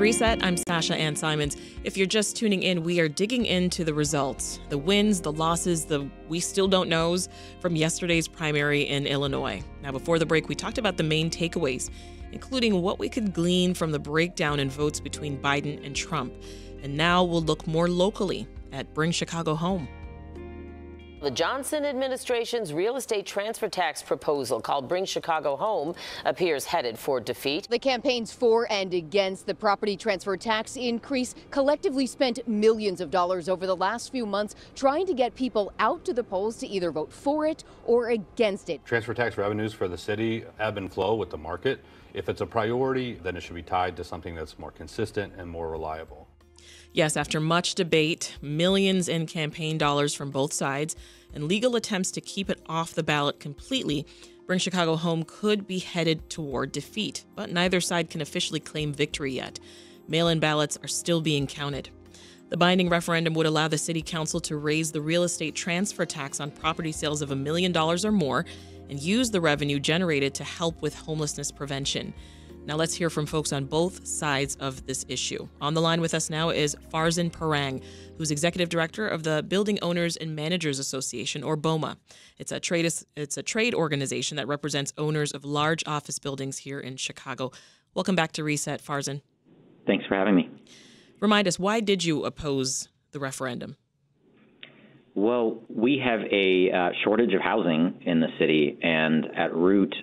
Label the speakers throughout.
Speaker 1: WBEZ Reset. I'm Sasha-Ann Simons. If you're just tuning in, we are digging into the results, the wins, the losses, the we still don't knows from yesterday's primary in Illinois. Now, before the break, we talked about the main takeaways, including what we could glean from the breakdown in votes between Biden and Trump. And now we'll look more locally at Bring Chicago Home.
Speaker 2: The Johnson administration's real estate transfer tax proposal, called Bring Chicago Home, appears headed for defeat.
Speaker 3: The campaigns for and against the property transfer tax increase collectively spent millions of dollars over the last few months trying to get people out to the polls to either vote for it or against it.
Speaker 4: Transfer tax revenues for the city ebb and flow with the market. If it's a priority, then it should be tied to something that's more consistent and more reliable.
Speaker 1: Yes, after much debate, millions in campaign dollars from both sides, and legal attempts to keep it off the ballot completely, Bring Chicago Home could be headed toward defeat. But neither side can officially claim victory yet. Mail-in ballots are still being counted. The binding referendum would allow the city council to raise the real estate transfer tax on property sales of $1 million or more and use the revenue generated to help with homelessness prevention. Now let's hear from folks on both sides of this issue. On the line with us now is Farzin, who's executive director of the Building Owners and Managers Association, or BOMA. It's a trade organization that represents owners of large office buildings here in Chicago. Welcome back to Reset, Farzin.
Speaker 5: Thanks for having me.
Speaker 1: Remind us, why did you oppose the referendum?
Speaker 5: Well, we have a shortage of housing in the city, and at root,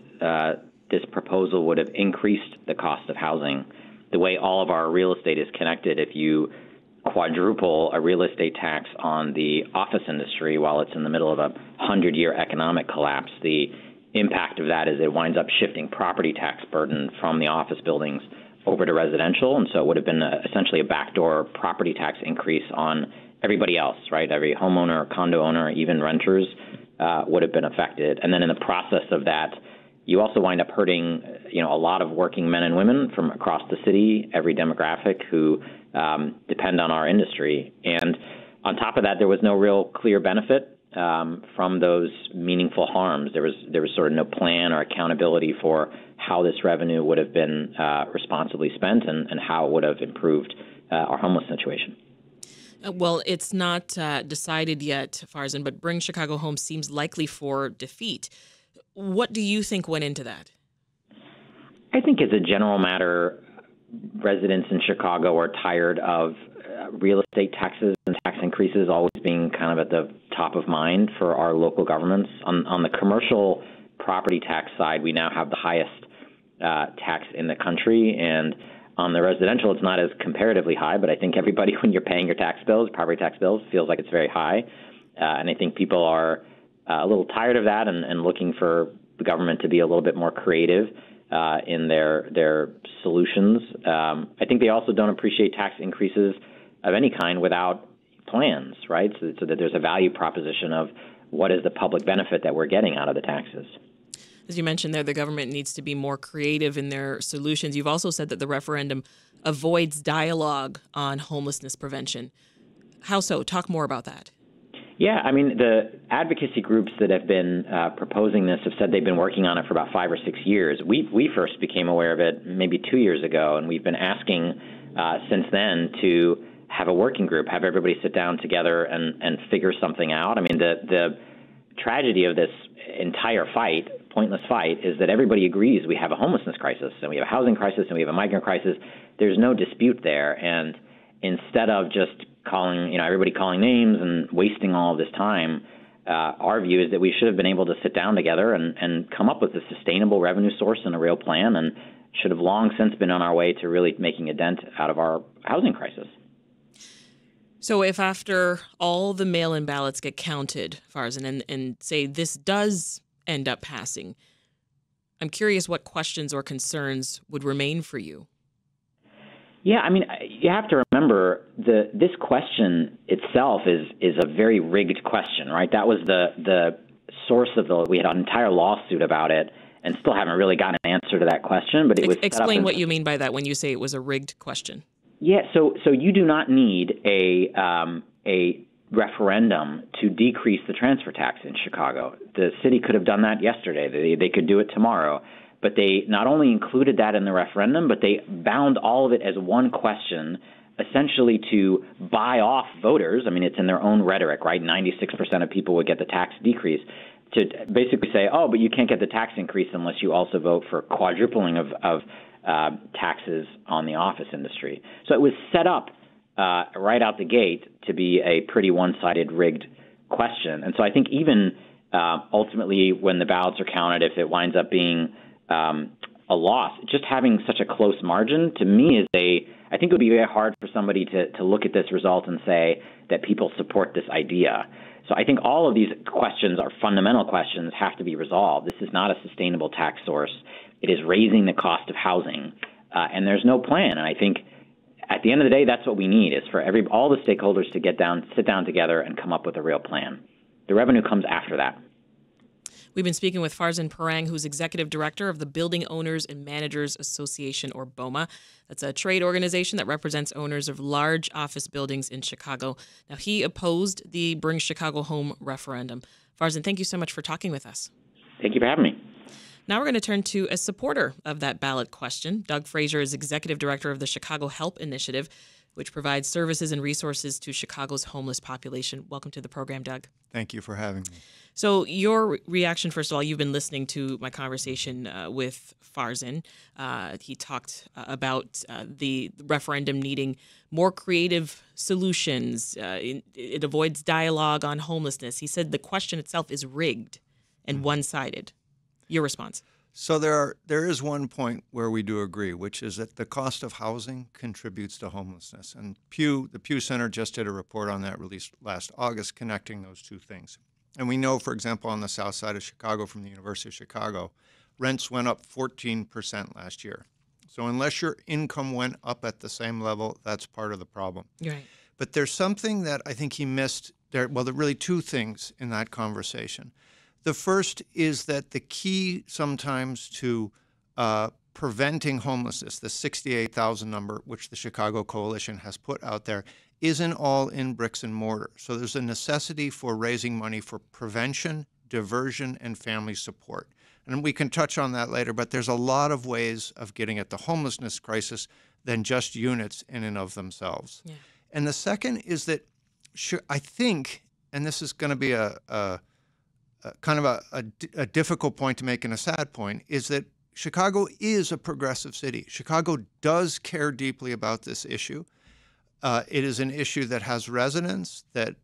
Speaker 5: this proposal would have increased the cost of housing. The way all of our real estate is connected, if you quadruple a real estate tax on the office industry while it's in the middle of a 100-year economic collapse, the impact of that is it winds up shifting property tax burden from the office buildings over to residential. And so it would have been essentially a backdoor property tax increase on everybody else, right? Every homeowner, condo owner, even renters would have been affected. And then in the process of that, you also wind up hurting, a lot of working men and women from across the city, every demographic who depend on our industry. And on top of that, there was no real clear benefit from those meaningful harms. There was sort of no plan or accountability for how this revenue would have been responsibly spent and how it would have improved our homeless situation.
Speaker 1: Well, it's not decided yet, Farzin, but Bring Chicago Home seems likely for defeat. What do you think went into that?
Speaker 5: I think as a general matter, residents in Chicago are tired of real estate taxes and tax increases always being kind of at the top of mind for our local governments. On the commercial property tax side, we now have the highest tax in the country. And on the residential, it's not as comparatively high, but I think everybody, when you're paying your tax bills, property tax bills, feels like it's very high. And I think people are a little tired of that and looking for the government to be a little bit more creative in their solutions. I think they also don't appreciate tax increases of any kind without plans, right? So that there's a value proposition of what is the public benefit that we're getting out of the taxes.
Speaker 1: As you mentioned there, the government needs to be more creative in their solutions. You've also said that the referendum avoids dialogue on homelessness prevention. How so? Talk more about that.
Speaker 5: Yeah, I mean, the advocacy groups that have been proposing this have said they've been working on it for about 5 or 6 years. We first became aware of it maybe 2 years ago, and we've been asking since then to have a working group, have everybody sit down together and figure something out. I mean, the tragedy of this entire fight, pointless fight, is that everybody agrees we have a homelessness crisis, and we have a housing crisis, and we have a migrant crisis. There's no dispute there, and instead of just everybody calling names and wasting all of this time, our view is that we should have been able to sit down together and come up with a sustainable revenue source and a real plan, and should have long since been on our way to really making a dent out of our housing crisis.
Speaker 1: So if after all the mail-in ballots get counted, Farzin, and say this does end up passing, I'm curious what questions or concerns would remain for you.
Speaker 5: Yeah, I mean, you have to remember this question itself is a very rigged question, right? That was the source of we had an entire lawsuit about it, and still haven't really gotten an answer to that question. But it was
Speaker 1: explain what you mean by that when you say it was a rigged question.
Speaker 5: Yeah, so you do not need a referendum to decrease the transfer tax in Chicago. The city could have done that yesterday. They could do it tomorrow. but they not only included that in the referendum, but they bound all of it as one question, essentially to buy off voters. I mean, it's in their own rhetoric, right? 96% of people would get the tax decrease, to basically say, oh, but you can't get the tax increase unless you also vote for quadrupling of taxes on the office industry. So it was set up right out the gate to be a pretty one-sided, rigged question. And so I think even ultimately when the ballots are counted, if it winds up being a loss, just having such a close margin to me is I think it would be very hard for somebody to look at this result and say that people support this idea. So I think all of these questions are fundamental questions, have to be resolved. This is not a sustainable tax source. It is raising the cost of housing, and there's no plan. And I think at the end of the day, that's what we need, is for all the stakeholders to sit down together and come up with a real plan. The revenue comes after that.
Speaker 1: We've been speaking with Farzin Parang, who's executive director of the Building Owners and Managers Association, or BOMA. That's a trade organization that represents owners of large office buildings in Chicago. Now, he opposed the Bring Chicago Home referendum. Farzin, thank you so much for talking with us.
Speaker 5: Thank you for having me.
Speaker 1: Now we're going to turn to a supporter of that ballot question. Doug Fraser is executive director of the Chicago Help Initiative, which provides services and resources to Chicago's homeless population. Welcome to the program, Doug.
Speaker 6: Thank you for having me.
Speaker 1: So your reaction, first of all, you've been listening to my conversation with Farzin. He talked about the referendum needing more creative solutions. It avoids dialogue on homelessness. He said the question itself is rigged and one-sided. Your response?
Speaker 6: So there is one point where we do agree, which is that the cost of housing contributes to homelessness. And the Pew Center just did a report on that, released last August, connecting those two things. And we know, for example, on the south side of Chicago from the University of Chicago, rents went up 14% last year. So unless your income went up at the same level, that's part of the problem.
Speaker 1: Right.
Speaker 6: But there's something that I think he missed there. Well, there are really two things in that conversation. The first is that the key sometimes to preventing homelessness, the 68,000 number, which the Chicago Coalition has put out there, isn't all in bricks and mortar. So there's a necessity for raising money for prevention, diversion, and family support. And we can touch on that later, but there's a lot of ways of getting at the homelessness crisis than just units in and of themselves. Yeah. And the second is that I think, and this is going to be a difficult point to make and a sad point, is that Chicago is a progressive city. Chicago does care deeply about this issue. It is an issue that has resonance, that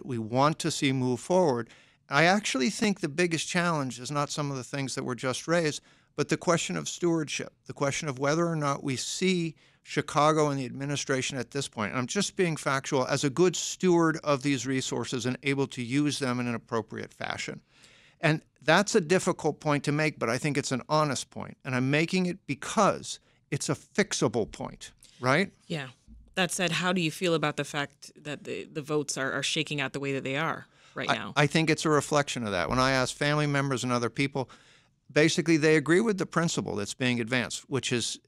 Speaker 6: we want to see move forward. I actually think the biggest challenge is not some of the things that were just raised, but the question of stewardship, the question of whether or not we see Chicago and the administration at this point, and I'm just being factual, as a good steward of these resources and able to use them in an appropriate fashion. And that's a difficult point to make, but I think it's an honest point. And I'm making it because it's a fixable point, right?
Speaker 1: Yeah. That said, how do you feel about the fact that the votes are shaking out the way that they are right now?
Speaker 6: I think it's a reflection of that. When I ask family members and other people, basically they agree with the principle that's being advanced, which is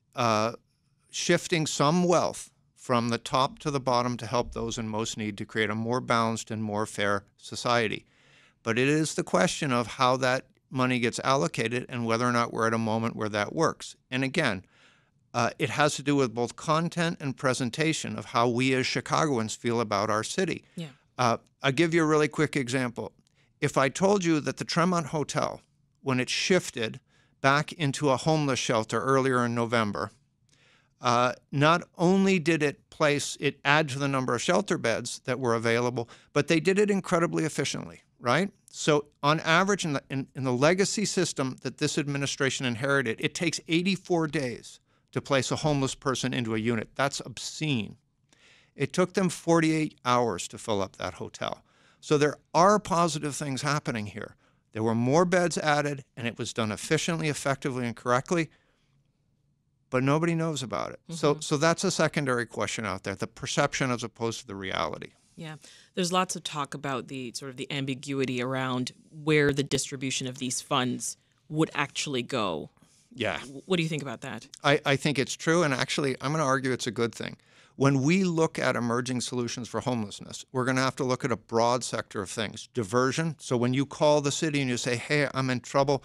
Speaker 6: shifting some wealth from the top to the bottom to help those in most need to create a more balanced and more fair society. But it is the question of how that money gets allocated and whether or not we're at a moment where that works. And again, it has to do with both content and presentation of how we as Chicagoans feel about our city. Yeah. I'll give you a really quick example. If I told you that the Tremont Hotel, when it shifted back into a homeless shelter earlier in November, not only did it add to the number of shelter beds that were available, but they did it incredibly efficiently, right? So on average, in the legacy system that this administration inherited, it takes 84 days to place a homeless person into a unit. That's obscene. It took them 48 hours to fill up that hotel. So there are positive things happening here. There were more beds added, and it was done efficiently, effectively, and correctly, but nobody knows about it. Mm-hmm. So that's a secondary question out there, the perception as opposed to the reality.
Speaker 1: Yeah. There's lots of talk about the sort of the ambiguity around where the distribution of these funds would actually go.
Speaker 6: Yeah.
Speaker 1: What do you think about that?
Speaker 6: I think it's true, and actually I'm going to argue it's a good thing. When we look at emerging solutions for homelessness, we're going to have to look at a broad sector of things. Diversion. So when you call the city and you say, hey, I'm in trouble,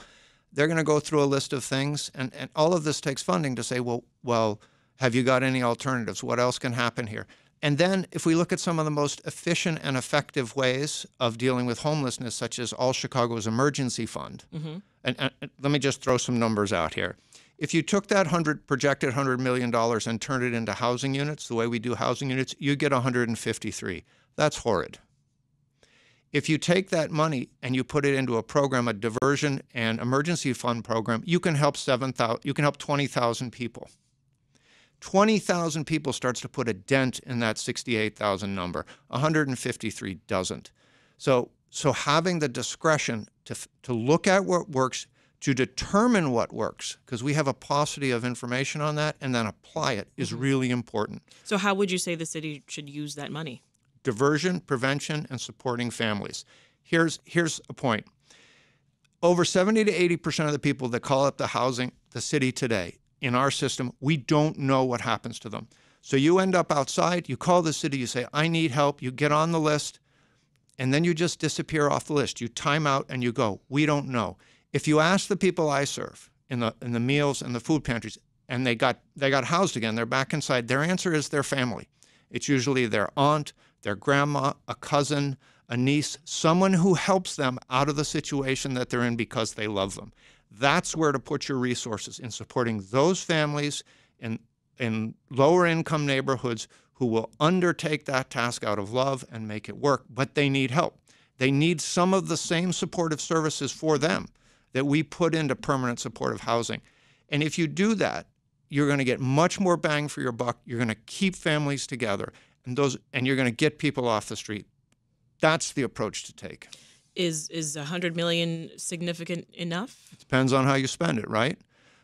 Speaker 6: they're going to go through a list of things, and all of this takes funding to say, well, have you got any alternatives? What else can happen here? And then if we look at some of the most efficient and effective ways of dealing with homelessness, such as All Chicago's Emergency Fund, and let me just throw some numbers out here. If you took that projected $100 million and turned it into housing units, the way we do housing units, you get 153. That's horrid. If you take that money and you put it into a program, a diversion and emergency fund program, you can help 20,000 people. 20,000 people starts to put a dent in that 68,000 number. 153 doesn't. So having the discretion to look at what works, to determine what works, because we have a paucity of information on that, and then apply it is really important. So
Speaker 1: how would you say the city should use that money?
Speaker 6: Diversion, prevention, and supporting families. Here's a point. Over 70 to 80% of the people that call up the city today, in our system, we don't know what happens to them. So you end up outside, you call the city, you say, I need help, you get on the list, and then you just disappear off the list. You time out and you go, we don't know. If you ask the people I serve in the meals and the food pantries, and they got housed again, they're back inside, their answer is their family. It's usually their aunt, their grandma, a cousin, a niece, someone who helps them out of the situation that they're in because they love them. That's where to put your resources, in supporting those families in lower income neighborhoods who will undertake that task out of love and make it work, but they need help. They need some of the same supportive services for them that we put into permanent supportive housing. And if you do that, you're going to get much more bang for your buck. You're going to keep families together, and you're going to get people off the street. That's the approach to take.
Speaker 1: Is $100 million significant enough?
Speaker 6: It depends on how you spend it, right?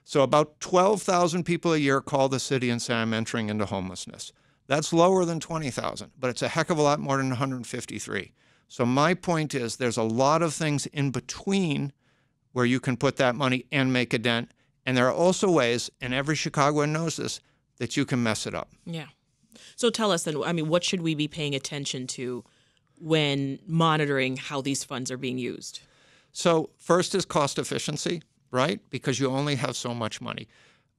Speaker 6: So about 12,000 people a year call the city and say, I'm entering into homelessness. That's lower than 20,000, but it's a heck of a lot more than 153. So my point is there's a lot of things in between where you can put that money and make a dent. And there are also ways, and every Chicagoan knows this, that you can mess it up.
Speaker 1: Yeah. So tell us then, what should we be paying attention to when monitoring how these funds are being used?
Speaker 6: So first is cost efficiency, right? Because you only have so much money.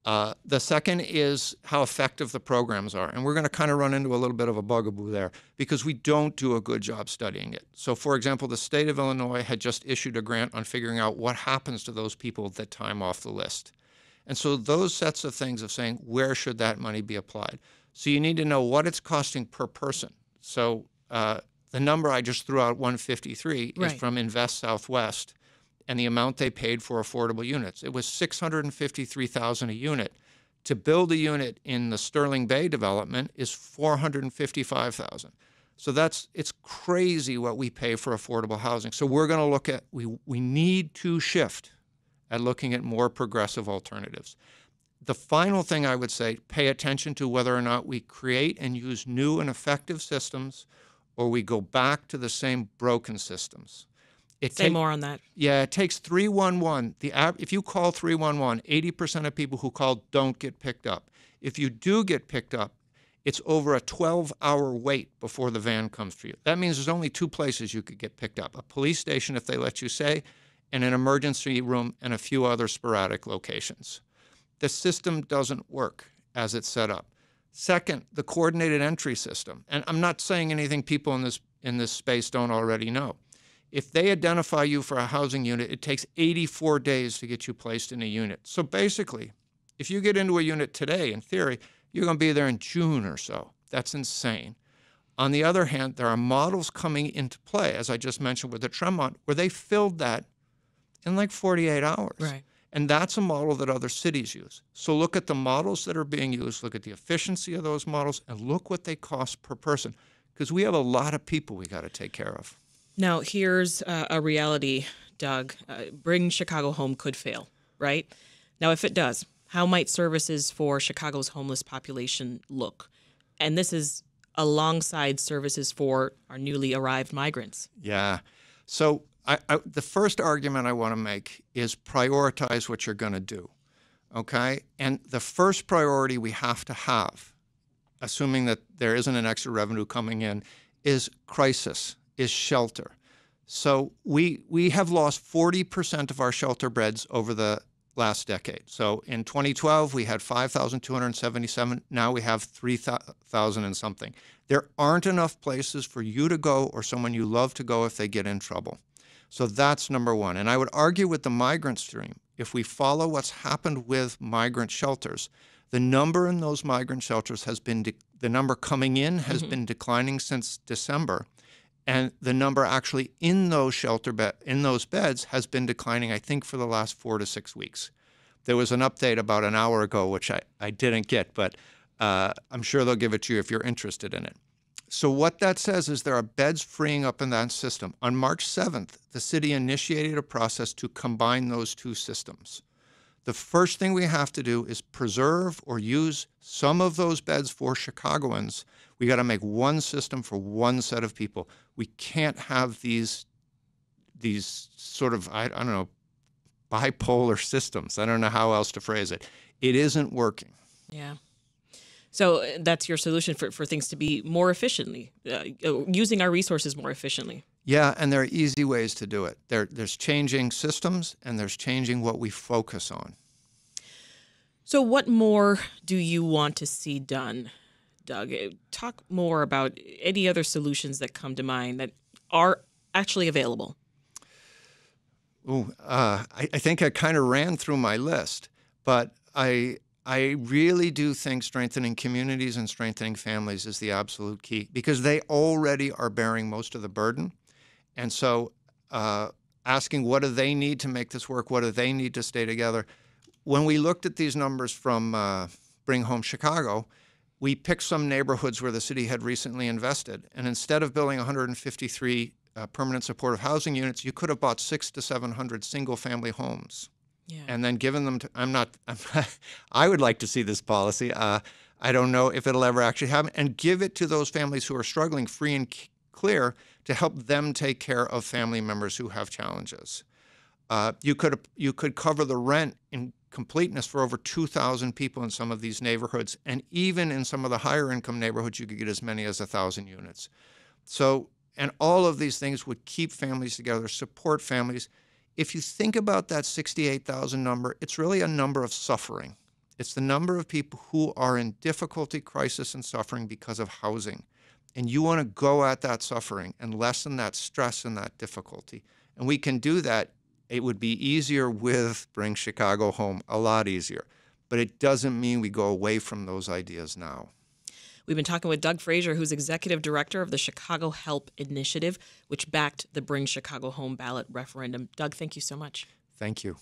Speaker 6: The second is how effective the programs are. And we're going to kind of run into a little bit of a bugaboo there because we don't do a good job studying it. So for example, the state of Illinois had just issued a grant on figuring out what happens to those people that time off the list. And so those sets of things of saying, where should that money be applied? So you need to know what it's costing per person. So the number I just threw out, 153, is from Invest Southwest, and the amount they paid for affordable units. It was $653,000 a unit. To build a unit in the Sterling Bay development is $455,000. So it's crazy what we pay for affordable housing. So we're going to look at, we need to shift at looking at more progressive alternatives. The final thing I would say, pay attention to whether or not we create and use new and effective systems or we go back to the same broken systems.
Speaker 1: Say more on that.
Speaker 6: Yeah, it takes 311. If you call 311, 80% of people who call don't get picked up. If you do get picked up, it's over a 12-hour wait before the van comes for you. That means there's only two places you could get picked up: a police station, if they let you say, and an emergency room and a few other sporadic locations. The system doesn't work as it's set up. Second, the coordinated entry system. And I'm not saying anything people in this space don't already know. If they identify you for a housing unit, it takes 84 days to get you placed in a unit. So basically, if you get into a unit today, in theory, you're going to be there in June or so. That's insane. On the other hand, there are models coming into play, as I just mentioned with the Tremont, where they filled that in like 48 hours.
Speaker 1: Right.
Speaker 6: And that's a model that other cities use. So look at the models that are being used, look at the efficiency of those models, and look what they cost per person. Because we have a lot of people we got to take care of.
Speaker 1: Now, here's a reality, Doug. Bring Chicago Home could fail, right? Now, if it does, how might services for Chicago's homeless population look? And this is alongside services for our newly arrived migrants.
Speaker 6: Yeah. So the first argument I want to make is prioritize what you're going to do, okay? And the first priority we have to have, assuming that there isn't an extra revenue coming in, is crisis, is shelter. So we have lost 40% of our shelter beds over the last decade. So in 2012, we had 5,277. Now we have 3,000 and something. There aren't enough places for you to go or someone you love to go if they get in trouble. So that's number one. And I would argue with the migrant stream, if we follow what's happened with migrant shelters, the number in those migrant shelters has been, the number coming in has been declining since December. And the number actually in those in those beds has been declining, I think, for the last 4 to 6 weeks. There was an update about an hour ago, which I didn't get, but I'm sure they'll give it to you if you're interested in it. So what that says is there are beds freeing up in that system. On March 7th, the city initiated a process to combine those two systems. The first thing we have to do is preserve or use some of those beds for Chicagoans. We got to make one system for one set of people. We can't have these sort of, I don't know, bipolar systems. I don't know how else to phrase it. It isn't working.
Speaker 1: Yeah. So that's your solution for things to be more efficiently, using our resources more efficiently.
Speaker 6: Yeah, and there are easy ways to do it. There's changing systems, and there's changing what we focus on.
Speaker 1: So what more do you want to see done, Doug? Talk more about any other solutions that come to mind that are actually available.
Speaker 6: I think I kind of ran through my list, but I really do think strengthening communities and strengthening families is the absolute key because they already are bearing most of the burden. And so asking what do they need to make this work? What do they need to stay together? When we looked at these numbers from Bring Home Chicago, we picked some neighborhoods where the city had recently invested. And instead of building 153 permanent supportive housing units, you could have bought 600 to 700 single-family homes. Yeah. And then given them to, I would like to see this policy. I don't know if it'll ever actually happen. And give it to those families who are struggling free and clear to help them take care of family members who have challenges. You could cover the rent in completeness for over 2,000 people in some of these neighborhoods. And even in some of the higher income neighborhoods, you could get as many as 1,000 units. So, and all of these things would keep families together, support families. If you think about that 68,000 number, it's really a number of suffering. It's the number of people who are in difficulty, crisis, and suffering because of housing. And you want to go at that suffering and lessen that stress and that difficulty. And we can do that. It would be easier with Bring Chicago Home, a lot easier. But it doesn't mean we go away from those ideas now.
Speaker 1: We've been talking with Doug Fraser, who's executive director of the Chicago Help Initiative, which backed the Bring Chicago Home ballot referendum. Doug, thank you so much.
Speaker 6: Thank you.